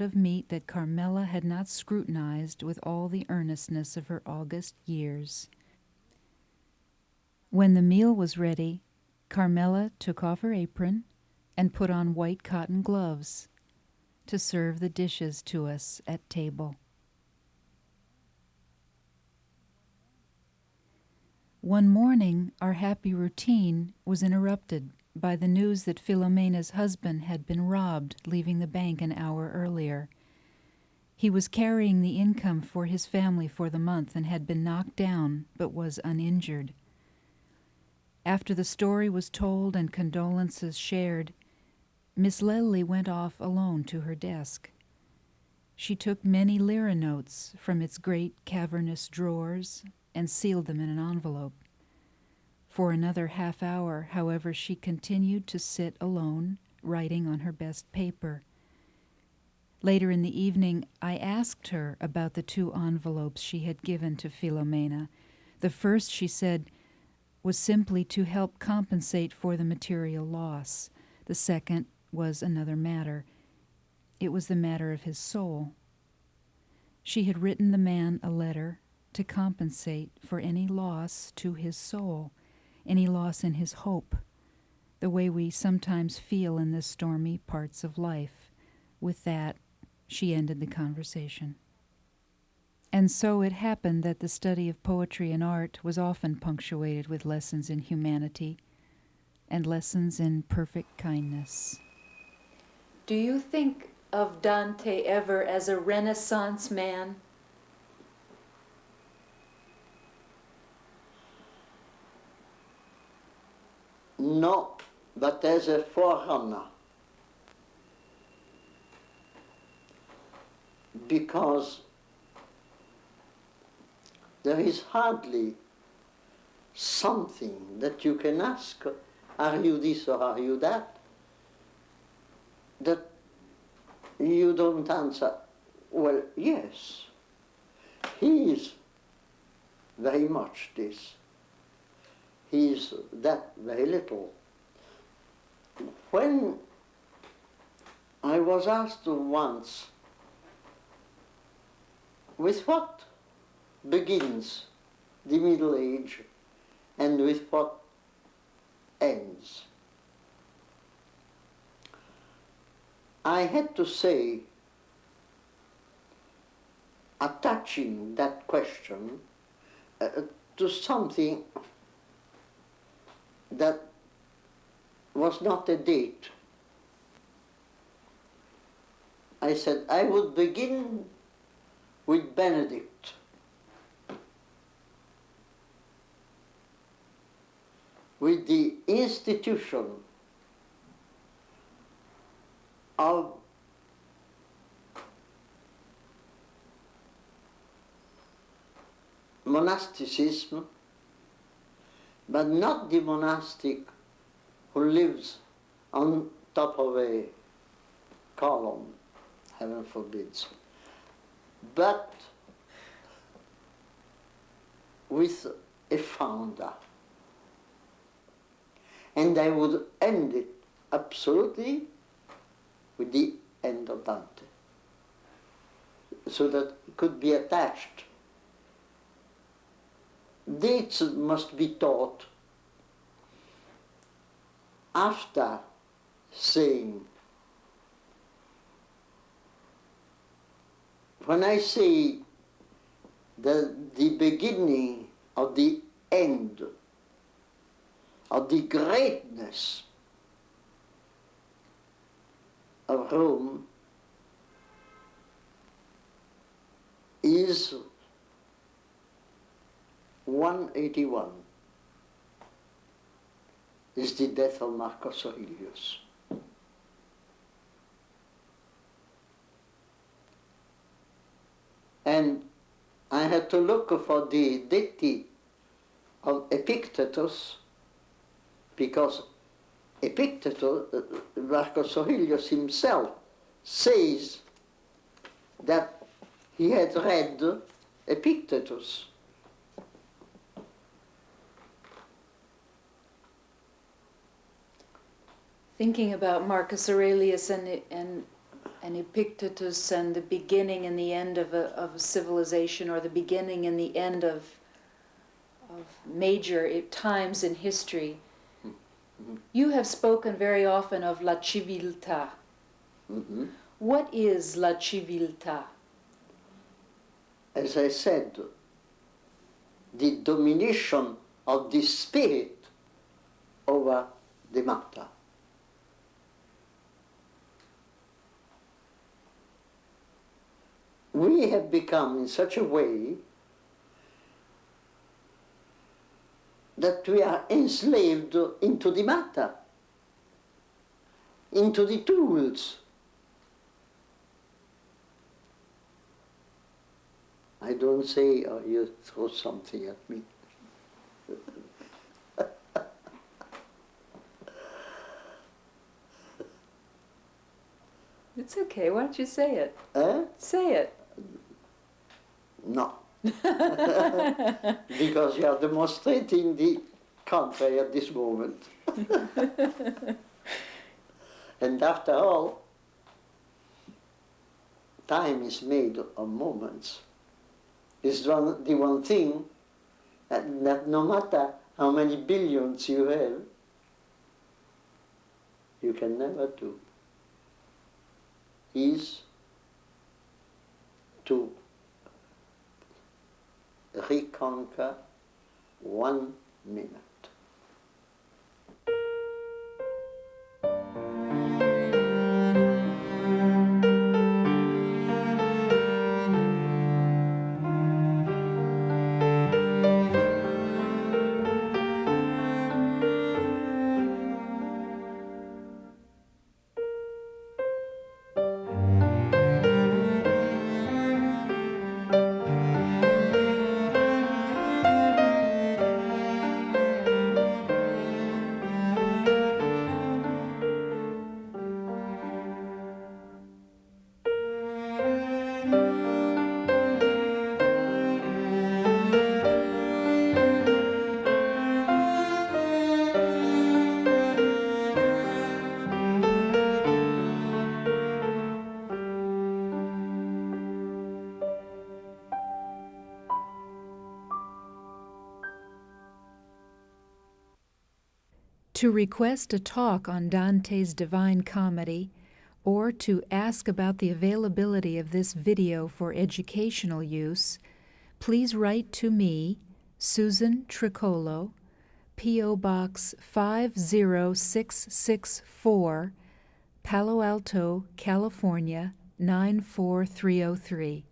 of meat that Carmela had not scrutinized with all the earnestness of her August years. When the meal was ready, Carmela took off her apron and put on white cotton gloves to serve the dishes to us at table. One morning, our happy routine was interrupted by the news that Philomena's husband had been robbed, leaving the bank an hour earlier. He was carrying the income for his family for the month and had been knocked down, but was uninjured. After the story was told and condolences shared, Miss Lelli went off alone to her desk. She took many lira notes from its great cavernous drawers and sealed them in an envelope. For another half hour, however, she continued to sit alone, writing on her best paper. Later in the evening, I asked her about the 2 envelopes she had given to Philomena. The first, she said, was simply to help compensate for the material loss. The second was another matter. It was the matter of his soul. She had written the man a letter to compensate for any loss to his soul, any loss in his hope, the way we sometimes feel in the stormy parts of life. With that, she ended the conversation. And so it happened that the study of poetry and art was often punctuated with lessons in humanity and lessons in perfect kindness. Do you think of Dante ever as a Renaissance man? No, but as a forerunner. Because there is hardly something that you can ask, are you this or are you that you don't answer, well, yes, he is very much this, he is that very little. When I was asked once, with what begins the Middle Age and with what ends? I had to say, attaching that question to something that was not a date, I said I would begin with Benedict. With the institution of monasticism, but not the monastic who lives on top of a column, heaven forbids, but with a founder. And I would end it absolutely with the end of Dante, so that it could be attached. Dates must be taught after saying. When I say the beginning of the end of the greatness of Rome is 181, is the death of Marcus Aurelius. And I had to look for the deity of Epictetus, because Epictetus, Marcus Aurelius himself, says that he had read Epictetus. Thinking about Marcus Aurelius and and Epictetus and the beginning and the end of a civilization, or the beginning and the end of major times in history. You have spoken very often of la civiltà. What is la civiltà? As I said, the domination of the spirit over the matter. We have become in such a way that we are enslaved into the matter, into the tools. I don't say, oh, you throw something at me. It's okay, why don't you say it? Say it. No. Because you are demonstrating the contrary at this moment. And after all, time is made of moments. It's the one thing that no matter how many billions you have, you can never do, is to reconquer 1 minute. To request a talk on Dante's Divine Comedy, or to ask about the availability of this video for educational use, please write to me, Susan Tricolo, P.O. Box 50664, Palo Alto, California 94303.